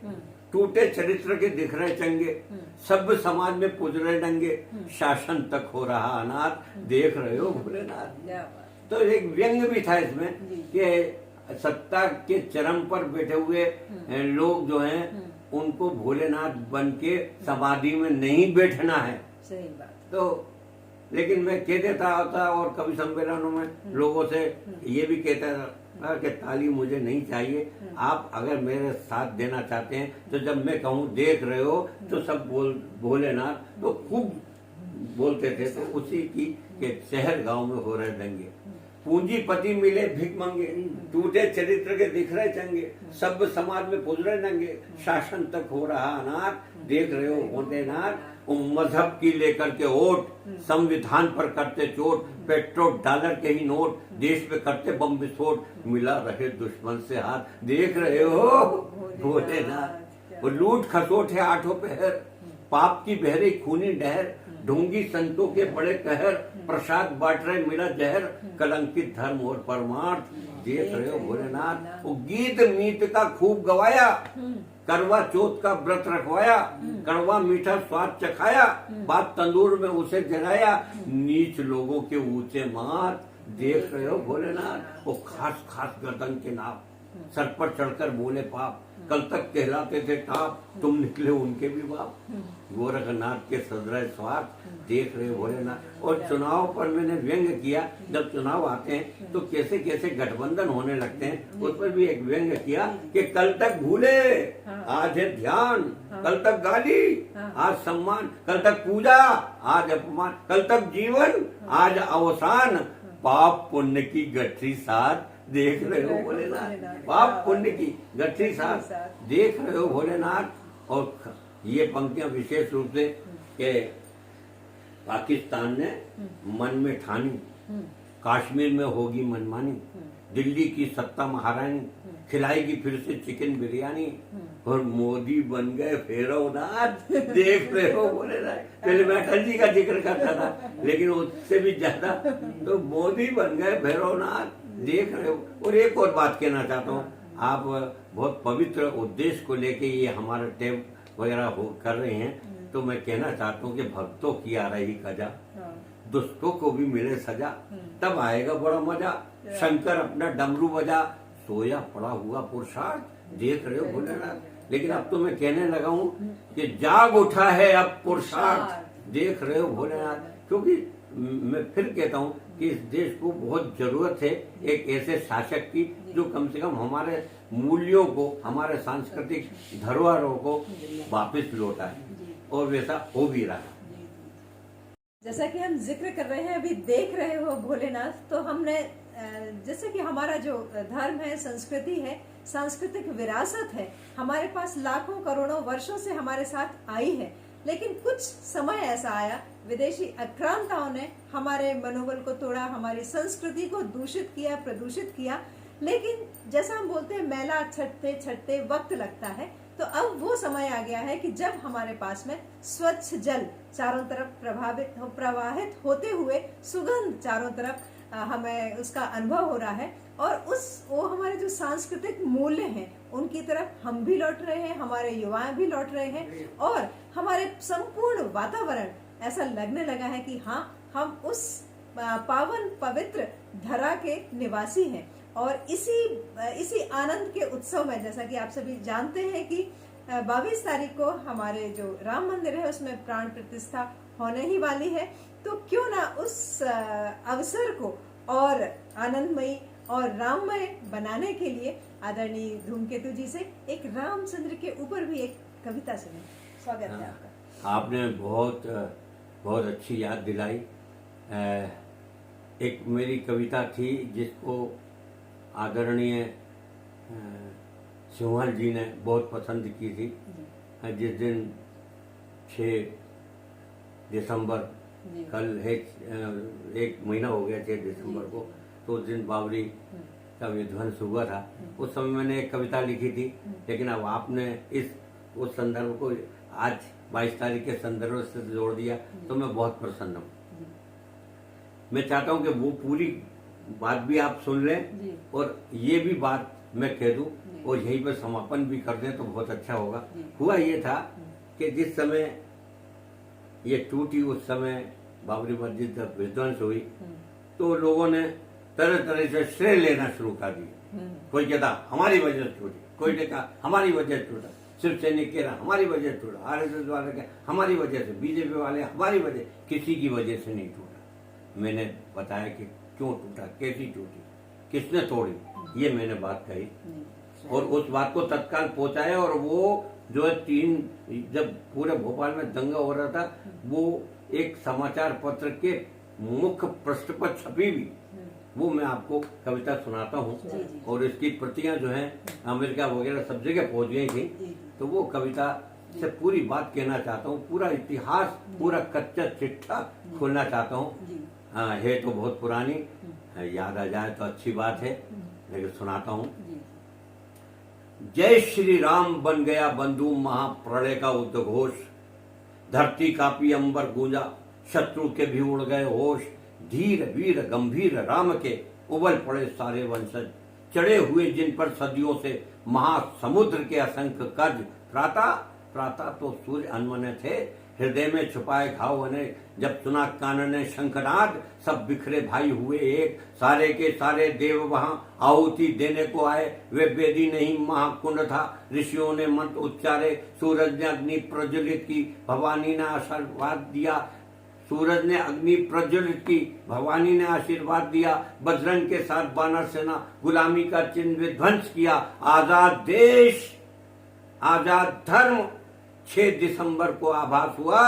टूटे चरित्र के दिख रहे चंगे, सब समाज में पुज रहे डंगे, शासन तक हो रहा अनाथ, देख रहे हो भोलेनाथ। तो एक व्यंग भी था इसमें कि सत्ता के चरम पर बैठे हुए लोग जो हैं उनको भोलेनाथ बन के समाधि में नहीं बैठना है। सही बात। तो लेकिन मैं कह देता होता और कवि सम्मेलनों में लोगों से ये भी कहता था कि ताली मुझे नहीं चाहिए, आप अगर मेरे साथ देना चाहते हैं तो जब मैं कहूँ देख रहे हो तो सब भोलेनाथ तो खूब बोलते थे। तो उसी की के शहर गांव में हो रहे दंगे, पूंजीपति मिले भिख मंगे, टूटे चरित्र के दिख रहे चंगे, सब समाज में पुज रहे नंगे, शासन तक हो रहा अनाथ, देख रहे हो भोलेनाथ। मजहब की लेकर के वोट, संविधान पर करते चोट, पेट्रोल डॉलर के ही नोट, देश में करते बम विस्फोट, मिला रहे दुश्मन से हाथ, देख रहे हो भोलेनाथ। वो लूट खसोट है 8 पहर, पाप की बहरी खूनी डहर, ढोंगी संतों के बड़े कहर, प्रसाद बांट रहे मिला जहर, कलंकित धर्म और परमार्थ, देख रहे हो भोलेनाथ। वो गीत मीत का खूब गवाया, करवा चौथ का व्रत रखवाया, कड़वा मीठा स्वाद चखाया, बात तंदूर में उसे जलाया, नीच लोगों के ऊंचे माथ, देख रहे हो भोलेनाथ। वो खास खास गर्दन के नाप, सर पर चढ़कर बोले पाप, कल तक कहलाते थे टाप, तुम निकले उनके भी बाप, गोरखनाथ के सदर स्वार्थ, देख रहे भोलेनाथ। और चुनाव पर मैंने व्यंग किया, जब चुनाव आते हैं तो कैसे कैसे गठबंधन होने लगते हैं, उस पर भी एक व्यंग किया कि कल तक भूले आज है ध्यान, कल तक गाली आज सम्मान, कल तक पूजा आज अपमान, कल तक जीवन आज अवसान, पाप पुण्य की गठरी साथ, देख रहे हो भोलेनाथ। पाप पुण्य की गठरी साथ, देख रहे हो भोलेनाथ। और ये पंक्तियां विशेष रूप से कि पाकिस्तान ने मन में ठानी, कश्मीर में होगी मनमानी, दिल्ली की सत्ता महारानी खिलाएगी फिर से चिकन बिरयानी, और मोदी बन गए भैरवनाथ, देख रहे हो भोलेनाथ। पहले मैं अटल जी का जिक्र करता था, लेकिन उससे भी ज्यादा तो मोदी बन गए भैरवनाथ, देख रहे हो। और एक और बात कहना चाहता हूँ, आप बहुत पवित्र उद्देश्य को लेके ये हमारा टेप वगैरह कर रहे हैं, तो मैं कहना चाहता हूँ कि भक्तों की आ रही कजा, दुष्टों को भी मिले सजा, तब आएगा बड़ा मजा। शंकर अपना डमरू बजा, सोया पड़ा हुआ पुरुषार्थ, देख रहे हो भोलेनाथ। लेकिन अब तो मैं कहने लगा हूँ कि जाग उठा है अब पुरुषार्थ, देख रहे हो भोलेनाथ, क्योंकि मैं फिर कहता हूँ कि इस देश को बहुत जरूरत है एक ऐसे शासक की जो कम से कम हमारे मूल्यों को, हमारे सांस्कृतिक धरोहरों को वापस लौटाए, और वैसा हो भी रहा है। जैसा कि हम जिक्र कर रहे हैं, अभी देख रहे हो भोलेनाथ, तो हमने जैसे कि हमारा जो धर्म है, संस्कृति है, सांस्कृतिक विरासत है, हमारे पास लाखों करोड़ों वर्षों से हमारे साथ आई है, लेकिन कुछ समय ऐसा आया, विदेशी आक्रांताओं ने हमारे मनोबल को तोड़ा, हमारी संस्कृति को दूषित किया, प्रदूषित किया। लेकिन जैसा हम बोलते हैं, मैला छटते छटते वक्त लगता है, तो अब वो समय आ गया है कि जब हमारे पास में स्वच्छ जल चारों तरफ प्रवाहित होते हुए सुगंध चारों तरफ हमें उसका अनुभव हो रहा है, और वो हमारे जो सांस्कृतिक मूल्य हैं उनकी तरफ हम भी लौट रहे हैं, हमारे युवा भी लौट रहे हैं, और हमारे संपूर्ण वातावरण ऐसा लगने लगा है कि हाँ, हम उस पावन पवित्र धरा के निवासी हैं। और इसी आनंद के उत्सव में, जैसा कि आप सभी जानते हैं कि 22 तारीख को हमारे जो राम मंदिर है उसमें प्राण प्रतिष्ठा होने ही वाली है, तो क्यों ना उस अवसर को और आनंदमयी और राममय बनाने के लिए आदरणीय धूमकेतु जी से एक रामचंद्र के ऊपर भी एक कविता सुने। स्वागत है आपका। आपने बहुत अच्छी याद दिलाई। एक मेरी कविता थी जिसको आदरणीय सिंहल जी ने बहुत पसंद की थी। जिस दिन 6 दिसंबर, कल है, 1 महीना हो गया 6 दिसंबर को, तो उस दिन बाबरी का विध्वंस हुआ था। उस समय मैंने एक कविता लिखी थी, लेकिन अब आपने उस संदर्भ को आज 22 तारीख के संदर्भ से जोड़ दिया, तो मैं बहुत प्रसन्न हूँ। मैं चाहता हूँ कि वो पूरी बात भी आप सुन लें और ये भी बात मैं कह दूं, और यहीं पर समापन भी कर दें तो बहुत अच्छा होगा। हुआ ये था कि जिस समय ये टूटी, उस समय बाबरी मस्जिद जब विध्वंस हुई, तो लोगों ने तरह तरह से श्रेय लेना शुरू कर दिया। कोई कहता हमारी वजह से टूटी, कोई ने कहा हमारी वजह से टूटा, शिव सैनिक कह रहा हमारी वजह से टूटा, RSS वाले कह हमारी वजह से, बीजेपी वाले हमारी वजह, किसी की वजह से नहीं टूटा। मैंने बताया कि क्यों टूटा, कैसी टूटी, किसने तोड़ी, ये मैंने बात कही, और उस बात को तत्काल पहुंचाया। और वो जो है जब पूरे भोपाल में दंगा हो रहा था, वो एक समाचार पत्र के मुख्य पृष्ठ पर छपी भी, वो मैं आपको कविता सुनाता हूँ। और इसकी प्रतियां जो हैं अमेरिका वगैरह सब जगह पहुंच गई थी। तो वो कविता से पूरी बात कहना चाहता हूँ, पूरा इतिहास, पूरा कच्चा चिट्ठा खोलना चाहता हूँ। है तो बहुत पुरानी, याद आ जाए तो अच्छी बात है, लेकिन सुनाता हूँ। जय श्री राम बन गया बंधु महाप्रलय का उद्घोष, धरती कापी अंबर गूंजा, शत्रु के भी उड़ गए होश। धीर वीर गंभीर राम के उबल पड़े सारे वंशज, चढ़े हुए जिन पर सदियों से महासमुद्र के असंख्य कर्ज। प्राता तो सूर्य अनमने थे, हृदय में छुपाए घाव अनेक। जब सुना कानन ने शंखनाद, सब बिखरे भाई हुए एक। सारे के सारे देव वहां आहुति देने को आए, वे वेदी नहीं महाकुंड था। ऋषियों ने मंत्र उच्चारे, सूरज ने अग्नि प्रज्वलित की, भवानी ने आशीर्वाद दिया। सूरज ने अग्नि प्रज्वलित की, भवानी ने आशीर्वाद दिया। बजरंग के साथ बानर सेना गुलामी का चिन्ह विध्वंस किया। आजाद देश आजाद धर्म 6 दिसंबर को आभास हुआ,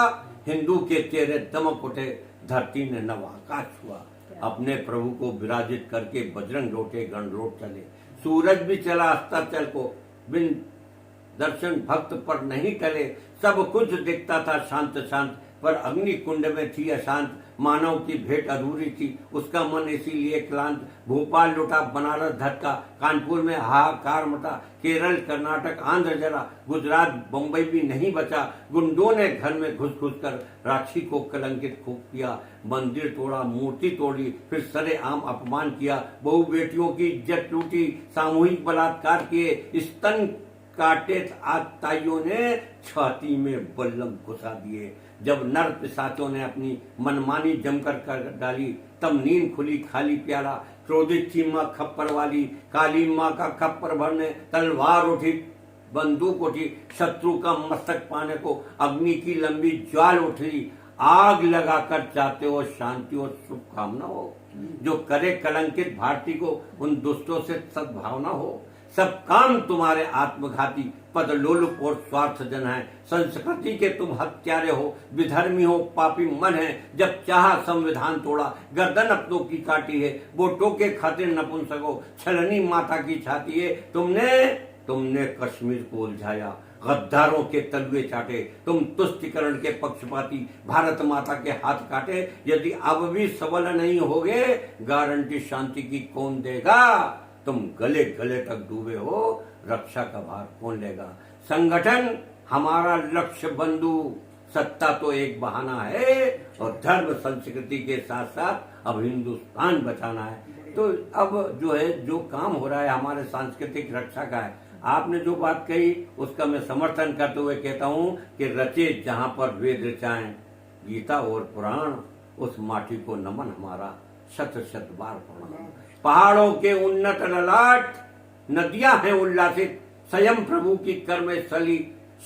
हिंदू के चेहरे दमक उठे, धरती ने नव आकाश हुआ। अपने प्रभु को विराजित करके बजरंग लौटे, गण लौट चले। सूरज भी चला अस्ताचल को, बिन दर्शन भक्त पर नहीं टले। सब कुछ दिखता था शांत शांत, पर अग्नि कुंड में थी अशांत। मानव की भेंट अधूरी थी, उसका मन इसीलिए क्लांत। भोपाल लुटा, बनारस धक्का, कानपुर में हाहाकार मचा। केरल कर्नाटक आंध्र जरा, गुजरात बम्बई भी नहीं बचा। गुंडों ने घर में घुस घुस कर राखी को कलंकित खूब किया। मंदिर तोड़ा, मूर्ति तोड़ी, फिर सरेआम अपमान किया। बहु बेटियों की इज्जत लूटी, सामूहिक बलात्कार किए। स्तन काटे आताइयों ने, छाती में बल्लम घुसा दिए। जब नर पिशाचों ने अपनी मनमानी जमकर कर डाली, तब नींद खुली खाली प्याला। क्रोधित थी माँ खप्पर वाली, काली माँ का खप्पर भरने तलवार उठी, बंदूक उठी। शत्रु का मस्तक पाने को अग्नि की लंबी ज्वाल उठी। आग लगाकर चाहते हो शांति और शुभकामना हो। जो करे कलंकित भारती को उन दुष्टों से सद्भावना हो। सब काम तुम्हारे आत्मघाती पद लोलुप और स्वार्थ जन है। संस्कृति के तुम हत्यारे हो, विधर्मी हो, पापी मन है। जब चाहा संविधान तोड़ा, गर्दन अपनों की काटी है। वोटों के खातिर नपुंसको, छलनी माता की छाती है। तुमने कश्मीर को उलझाया, गद्दारों के तलवे चाटे। तुम तुष्टिकरण के पक्षपाती, भारत माता के हाथ काटे। यदि अब भी सबल नहीं होगे, गारंटी शांति की कौन देगा। तुम गले गले तक डूबे हो, रक्षा का भार कौन लेगा। संगठन हमारा लक्ष्य बंधु, सत्ता तो एक बहाना है। और धर्म संस्कृति के साथ साथ अब हिंदुस्तान बचाना है। तो अब जो है, जो काम हो रहा है हमारे सांस्कृतिक रक्षा का है। आपने जो बात कही उसका मैं समर्थन करते हुए कहता हूँ कि रचे जहाँ पर वेद ऋचाएं, गीता और पुराण, उस माटी को नमन हमारा शत शत बार प्रणाम। पहाड़ों के उन्नत ललाट, नदियां हैं उल्लासित, स्वयं प्रभु की कर्म स्थली,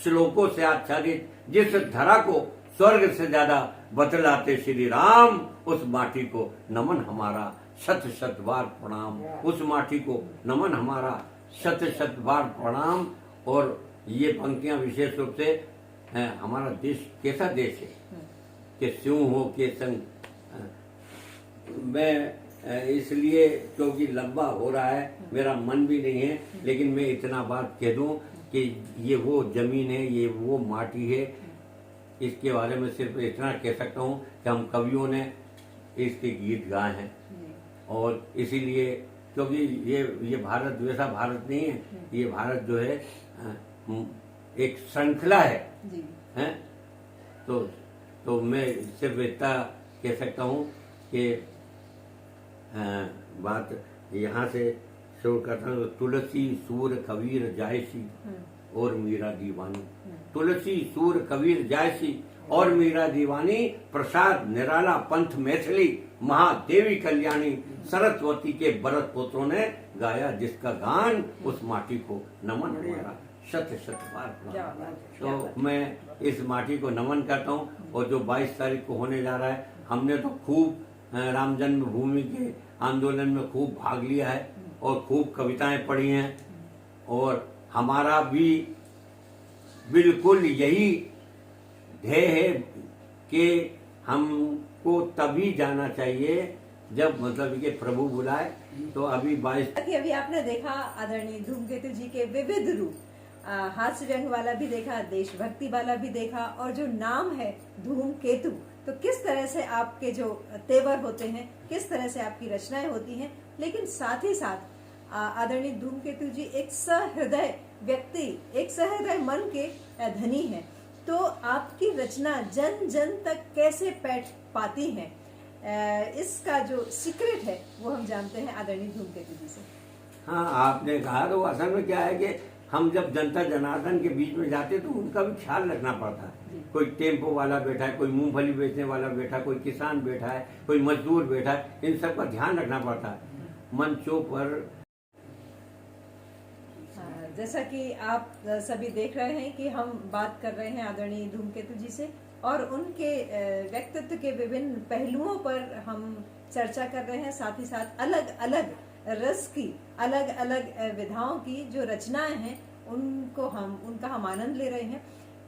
श्लोकों से आच्छादित। जिस धरा को स्वर्ग से ज्यादा बतलाते श्री राम, उस माटी को नमन हमारा शत शत बार प्रणाम। उस माटी को नमन हमारा शत शत बार प्रणाम। और ये पंक्तियां विशेष रूप से हमारा देश कैसा देश है कि स्यों हो के संग। मैं इसलिए क्योंकि लंबा हो रहा है, मेरा मन भी नहीं है, लेकिन मैं इतना बात कह दूं कि ये वो जमीन है, ये वो माटी है। इसके बारे में सिर्फ इतना कह सकता हूं कि हम कवियों ने इसके गीत गाए हैं। और इसीलिए क्योंकि ये भारत वैसा भारत नहीं है, ये भारत जो है एक श्रृंखला है। तो मैं सिर्फ इतना कह सकता हूँ कि बात यहाँ से शुरू करता हूँ। तुलसी सूर कबीर जायसी और मीरा दीवानी। तुलसी सूर कबीर जायसी और मीरा दीवानी, प्रसाद निराला पंथ मैथिली, महादेवी कल्याणी। सरस्वती के भरत पुत्रों ने गाया जिसका गान, उस माटी को नमन हमारा शत शत बार प्रणाम। तो मैं इस माटी को नमन करता हूँ। और जो 22 तारीख को होने जा रहा है, हमने तो खूब राम जन्मभूमि के आंदोलन में खूब भाग लिया है और खूब कविताएं पढ़ी हैं। और हमारा भी बिल्कुल यही ध्येय है कि हमको तभी जाना चाहिए जब मतलब कि प्रभु बुलाए। तो अभी 22 अभी आपने देखा आदरणीय धूमकेतु जी के विविध रूप, हास्य व्यंग वाला भी देखा, देशभक्ति वाला भी देखा, और जो नाम है धूमकेतु, तो किस तरह से आपके जो तेवर होते हैं, किस तरह से आपकी रचनाएं होती हैं। लेकिन साथ ही साथ आदरणीय धूमकेतु जी एक सहृदय व्यक्ति, एक सहृदय मन के धनी हैं। तो आपकी रचना जन जन तक कैसे पैठ पाती है, इसका जो सीक्रेट है वो हम जानते हैं आदरणीय धूमकेतु जी से। हाँ, आपने कहा तो असल में क्या है कि हम जब जनता जनार्दन के बीच में जाते तो उनका भी ख्याल रखना पड़ता है। कोई टेम्पो वाला बैठा है, कोई मूंगफली बेचने वाला बैठा है, कोई किसान बैठा है, कोई मजदूर बैठा है, इन सब का ध्यान रखना पड़ता है मंचों पर। जैसा कि आप सभी देख रहे हैं कि हम बात कर रहे हैं आदरणीय धूमकेतु जी से, और उनके व्यक्तित्व के विभिन्न पहलुओं पर हम चर्चा कर रहे हैं। साथ ही साथ अलग अलग रस की, अलग अलग विधाओं की जो रचनाएं हैं उनका हम आनंद ले रहे हैं।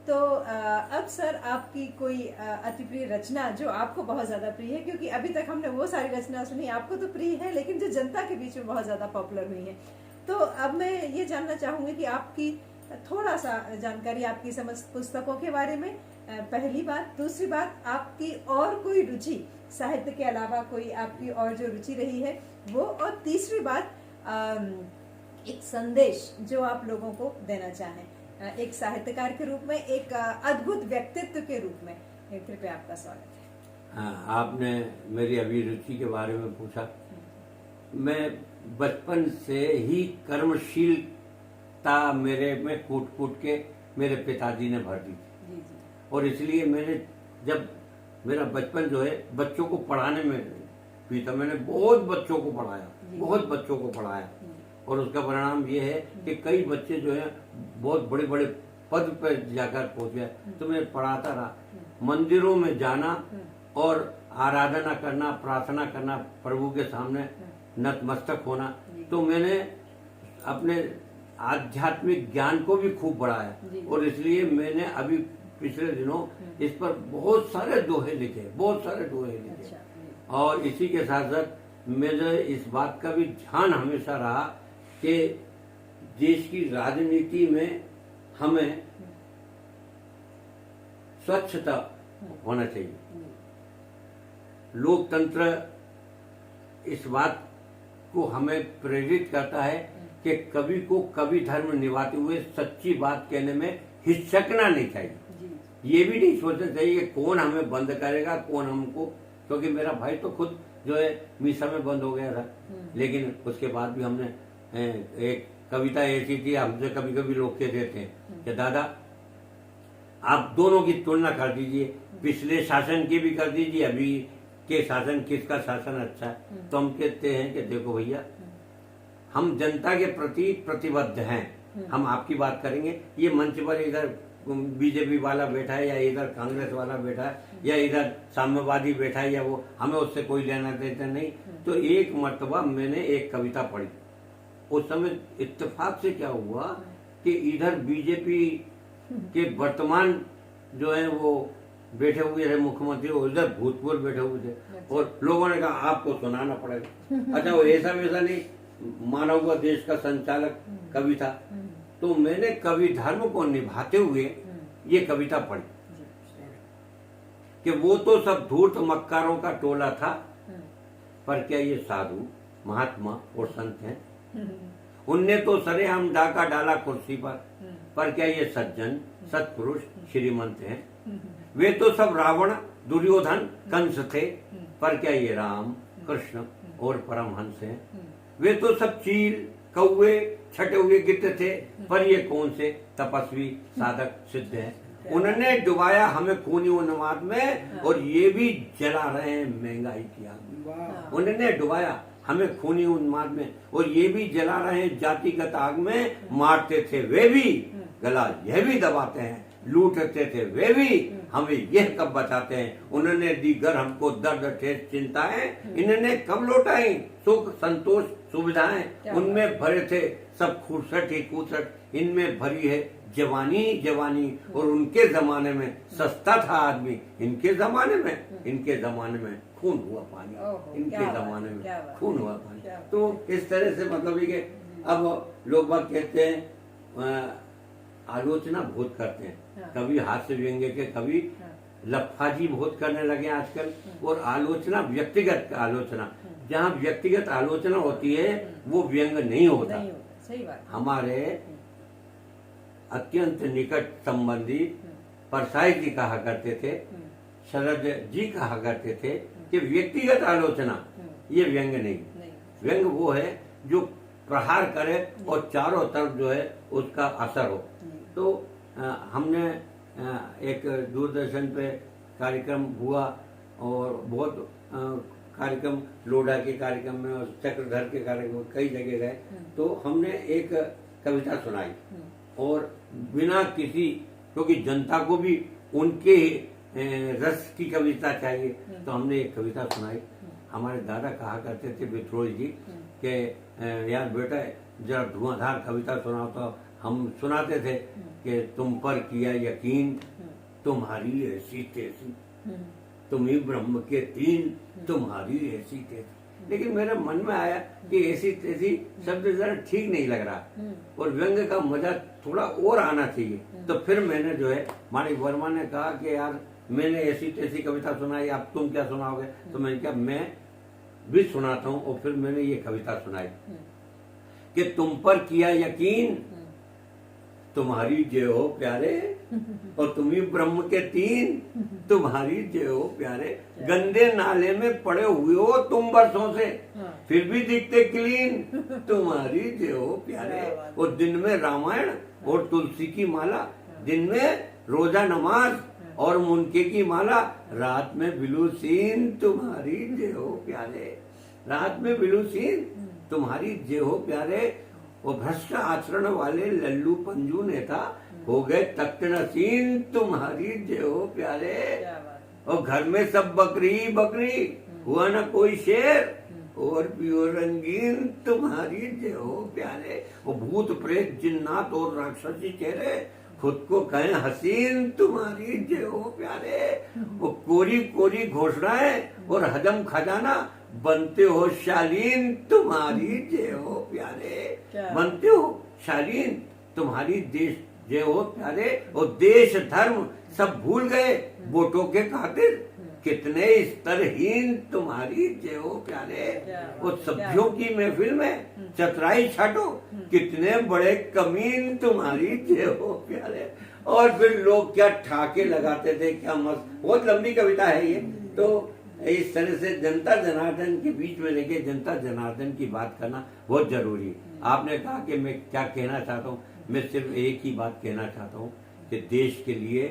तो अब सर, आपकी कोई अति प्रिय रचना जो आपको बहुत ज्यादा प्रिय है, क्योंकि अभी तक हमने वो सारी रचना सुनी, आपको तो प्रिय है, लेकिन जो जनता के बीच में बहुत ज्यादा पॉपुलर हुई है। तो अब मैं ये जानना चाहूंगी कि आपकी थोड़ा सा जानकारी आपकी समस्त पुस्तकों के बारे में, पहली बात। दूसरी बात, आपकी और कोई रुचि साहित्य के अलावा कोई आपकी और जो रुचि रही है वो। और तीसरी बात, एक संदेश जो आप लोगों को देना चाहें, एक साहित्यकार के रूप में, एक अद्भुत व्यक्तित्व के रूप में। कृपया आपका स्वागत है। हाँ, आपने मेरी अभिरुचि के बारे में पूछा। मैं बचपन से ही कर्मशीलता मेरे में कूट कूट के मेरे पिताजी ने भर दी थी। और इसलिए मैंने, जब मेरा बचपन जो है बच्चों को पढ़ाने में बीता, मैंने बहुत बच्चों को पढ़ाया, बहुत बच्चों को पढ़ाया। और उसका परिणाम ये है कि कई बच्चे जो है बहुत बड़े बड़े पद पर जाकर पहुंच गए। तो मैं पढ़ाता रहा। मंदिरों में जाना और आराधना करना, प्रार्थना करना, प्रभु के सामने नतमस्तक होना। तो मैंने अपने आध्यात्मिक ज्ञान को भी खूब बढ़ाया और इसलिए मैंने अभी पिछले दिनों इस पर बहुत सारे दोहे लिखे। अच्छा, और इसी के साथ साथ मुझे इस बात का भी ध्यान हमेशा रहा कि देश की राजनीति में हमें स्वच्छता होना चाहिए। लोकतंत्र इस बात को हमें प्रेरित करता है कि कभी को कभी धर्म निभाते हुए सच्ची बात कहने में हिचकना नहीं चाहिए। ये भी नहीं सोचना चाहिए कि कौन हमें बंद करेगा, कौन हमको, क्योंकि मेरा भाई तो खुद जो है मीसा में बंद हो गया था, लेकिन उसके बाद भी हमने एक कविता ऐसी थी, हमसे कभी कभी लोग कहते थे कि दादा आप दोनों की तुलना कर दीजिए, पिछले शासन की भी कर दीजिए, अभी के शासन किसका शासन अच्छा है। तो हम कहते हैं कि देखो भैया, हम जनता के प्रति प्रतिबद्ध हैं, हम आपकी बात करेंगे। ये मंच पर इधर बीजेपी वाला बैठा है या इधर कांग्रेस वाला बैठा है या इधर साम्यवादी बैठा है या वो, हमें उससे कोई लेना देना नहीं। तो एक मर्तबा मैंने एक कविता पढ़ी, उस समय इत्तेफाक से क्या हुआ कि इधर बीजेपी के वर्तमान जो है वो बैठे हुए थे मुख्यमंत्री, उधर भूतपूर्व बैठे हुए थे, और लोगों ने कहा आपको सुनाना पड़ेगा। अच्छा, वो ऐसा वैसा नहीं, माना हुआ देश का संचालक कवि था। तो मैंने कवि धर्म को निभाते हुए ये कविता पढ़ी कि वो तो सब धूर्त मक्कारों का टोला था, पर क्या ये साधु महात्मा और संत हैं? उनने तो सरेआम डाका डाला कुर्सी पर क्या ये सज्जन सत्पुरुष श्रीमंत हैं? वे तो सब रावण दुर्योधन कंस थे, पर क्या ये राम कृष्ण और परमहंस हैं? वे तो सब चील कौवे छटे हुए गिद्ध थे, पर ये कौन से तपस्वी साधक सिद्ध हैं? उन्होंने डुबाया हमें खूनी उन्माद में और ये भी जला रहे हैं महंगाई की आग में। उन्होंने डुबाया हमें खूनी उन्माद में और ये भी जला रहे हैं जातिगत आग में। मारते थे वे भी, गला यह भी दबाते हैं, लूटते थे वे भी, हमें यह कब बचाते हैं? उन्होंने दी घर हमको दर्द ठेस चिंताएं, इन्होंने कब लौटाई सुख संतोष सुविधाएं? उनमें भरे थे सब खूसट ही खूसट, इनमें भरी है जवानी जवानी। और उनके जमाने में सस्ता था आदमी, इनके जमाने में खून हुआ पानी, इनके जमाने में खून हुआ पानी। तो इस तरह से मतलब कि अब लोग बात कहते हैं, आलोचना बहुत करते हैं, कभी हास्य व्यंग्य के, कभी लफाजी बहुत करने लगे आजकल। और आलोचना व्यक्तिगत आलोचना, जहाँ व्यक्तिगत आलोचना होती है वो व्यंग नहीं होता। सही बात। हमारे अत्यंत निकट संबंधी परसाई जी कहा करते थे, शरद जी कहा करते थे कि व्यक्तिगत आलोचना ये व्यंग नहीं। व्यंग वो है जो प्रहार करे और चारों तरफ जो है उसका असर हो। तो हमने एक दूरदर्शन पे कार्यक्रम हुआ और बहुत कार्यक्रम, लोढ़ा के कार्यक्रम में और चक्रधर के कार्यक्रम में कई जगह गए। तो हमने एक कविता सुनाई और बिना किसी, क्योंकि जनता को भी उनके रस की कविता चाहिए, तो हमने एक कविता सुनाई। हमारे दादा कहा करते थे विद्रोही जी के यार बेटा जरा धुआंधार कविता सुनाओ। तो हम सुनाते थे कि तुम पर किया यकीन, तुम्हारी ऐसी तैसी, तुम ही ब्रह्म के तीन, तुम्हारी ऐसी तैसी। लेकिन मेरे मन में आया कि ऐसी तैसी शब्द जरा ठीक नहीं लग रहा और व्यंग का मजा थोड़ा और आना चाहिए। तो फिर मैंने जो है, माणिक वर्मा ने कहा कि यार मैंने ऐसी तैसी कविता सुनाई, अब तुम क्या सुनाओगे? तो मैंने कहा मैं भी सुनाता हूँ। और फिर मैंने ये कविता सुनाई कि तुम पर किया यकीन, तुम्हारी जय हो प्यारे, और तुम ही ब्रह्म के तीन, तुम्हारी जय हो प्यारे। गंदे नाले में पड़े हुए हो तुम बरसों से, फिर भी दिखते क्लीन, तुम्हारी जय हो प्यारे। और दिन में रामायण और तुलसी की माला, दिन में रोजा नमाज और मुनके की माला, रात में बिलू सीन, तुम्हारी जय हो प्यारे। रात में बिलू सीन, तुम्हारी जय हो प्यारे। और भ्रष्ट आचरण वाले लल्लू पंजू नेता हो गए तख्त नसीन तुम्हारी जय हो प्यारे। क्या बात है। और घर में सब बकरी बकरी, हुआ ना कोई शेर, और पियो रंगीन तुम्हारी जय हो प्यारे। वो भूत प्रेत जिन्नात और राक्षसी चेहरे खुद को कहें हसीन तुम्हारी जय हो प्यारे। वो कोरी कोरी घोषणाएं और हजम खजाना बनते हो शालीन तुम्हारी जय हो प्यारे। बनते हो शालीन तुम्हारी देश जय हो प्यारे। और देश धर्म सब भूल गए वोटों के खातिर, कितने स्तरहीन तुम्हारी जय हो प्यारे। वो सभ्यों की महफिल में चतराई छाटो, कितने बड़े कमीन तुम्हारी जय हो प्यारे। और फिर लोग क्या ठाके लगाते थे, क्या मस्त, बहुत लंबी कविता है ये। तो इस तरह से जनता जनार्दन के बीच में लेके जनता जनार्दन की बात करना बहुत जरूरी है। आपने कहा कि मैं क्या कहना चाहता हूँ, मैं सिर्फ एक ही बात कहना चाहता हूँ कि देश के लिए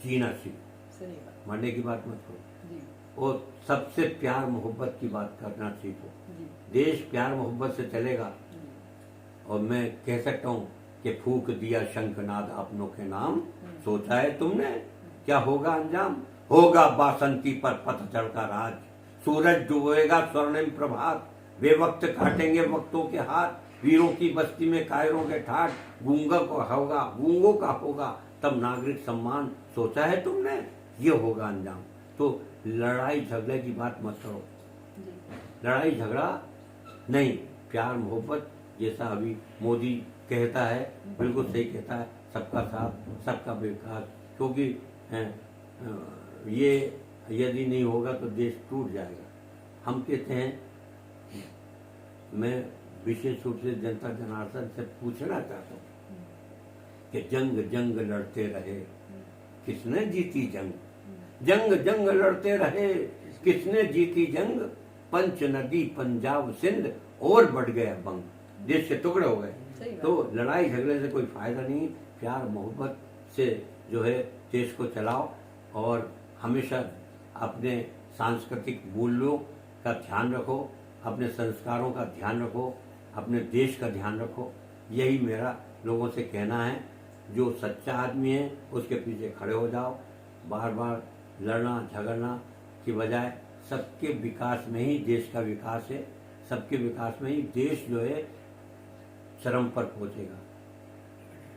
जीना सीखो, मरने की बात मत करो, और सबसे प्यार मोहब्बत की बात करना सीखो। देश प्यार मोहब्बत से चलेगा। और मैं कह सकता हूँ कि फूक दिया शंखनाद अपनों के नाम, सोचा है तुमने क्या होगा अंजाम। होगा बासंती पर पतझड़ का राज, सूरज डूबेगा स्वर्णिम प्रभात, वे वक्त काटेंगे वक्तों के हाथ, वीरों की बस्ती में कायरों के ठाठ, गूंगों का होगा तब नागरिक सम्मान, सोचा है तुमने ये होगा अंजाम। तो लड़ाई झगड़े की बात मत करो, लड़ाई झगड़ा नहीं, प्यार मोहब्बत, जैसा अभी मोदी कहता है, बिल्कुल सही कहता है, सबका साथ सबका विकास। क्योंकि ये यदि नहीं होगा तो देश टूट जाएगा। हम कहते हैं, मैं विशेष रूप से जनता जनार्दन से पूछना चाहता हूँ कि जंग जंग लड़ते रहे किसने जीती जंग, जंग जंग लड़ते रहे किसने जीती जंग, पंच नदी पंजाब सिंध और बढ़ गया बंग, देश के टुकड़े हो गए। तो लड़ाई झगड़े से कोई फायदा नहीं, प्यार मोहब्बत से जो है देश को चलाओ, और हमेशा अपने सांस्कृतिक मूल्यों का ध्यान रखो, अपने संस्कारों का ध्यान रखो, अपने देश का ध्यान रखो। यही मेरा लोगों से कहना है। जो सच्चा आदमी है उसके पीछे खड़े हो जाओ, बार बार लड़ना झगड़ना की बजाय सबके विकास में ही देश का विकास है, सबके विकास में ही देश जो है चरम पर पहुंचेगा।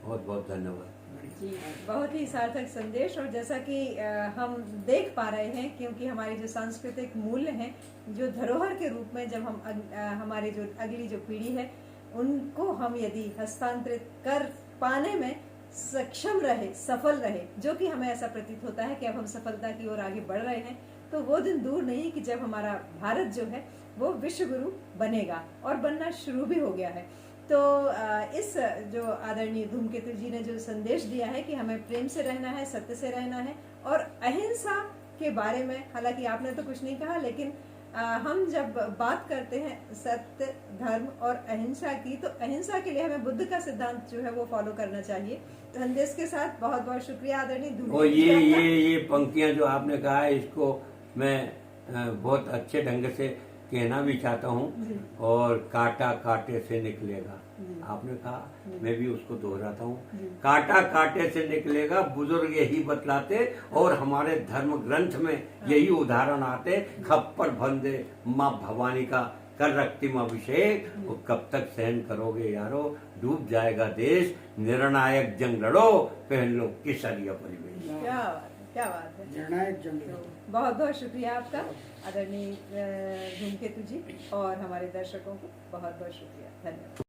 बहुत बहुत धन्यवाद जी। बहुत ही सार्थक संदेश। और जैसा कि हम देख पा रहे हैं, क्योंकि हमारे जो सांस्कृतिक मूल्य हैं, जो धरोहर के रूप में जब हम हमारे जो अगली जो पीढ़ी है उनको हम यदि हस्तांतरित कर पाने में सक्षम रहे, सफल रहे, जो कि हमें ऐसा प्रतीत होता है कि अब हम सफलता की ओर आगे बढ़ रहे हैं, तो वो दिन दूर नहीं कि जब हमारा भारत जो है वो विश्व गुरु बनेगा, और बनना शुरू भी हो गया है। तो इस जो आदरणीय धूमकेतु जी ने जो संदेश दिया है कि हमें प्रेम से रहना है, सत्य से रहना है, और अहिंसा के बारे में, हालांकि आपने तो कुछ नहीं कहा, लेकिन हम जब बात करते हैं सत्य धर्म और अहिंसा की, तो अहिंसा के लिए हमें बुद्ध का सिद्धांत जो है वो फॉलो करना चाहिए। संदेश के साथ बहुत बहुत शुक्रिया आदरणीय धूमकेतु जी। ये पंक्तियां जो आपने कहा है, इसको मैं बहुत अच्छे ढंग से कहना भी चाहता हूँ। और कांटा कांटे से निकलेगा, आपने कहा, मैं भी उसको दोहराता हूँ, कांटा कांटे से निकलेगा, बुजुर्ग यही बतलाते, और हमारे धर्म ग्रंथ में यही उदाहरण आते। खप्पर बंदे माँ भवानी का कर रखती अभिषेक, वो कब तक सहन करोगे यारो, डूब जाएगा देश, निर्णायक जंग लड़ो, पहन लो केसरिया परिवेश। क्या बात है, निर्णायक जंग। बहुत बहुत शुक्रिया आपका आदरणीय धूमकेतु जी, और हमारे दर्शकों को बहुत बहुत शुक्रिया, धन्यवाद।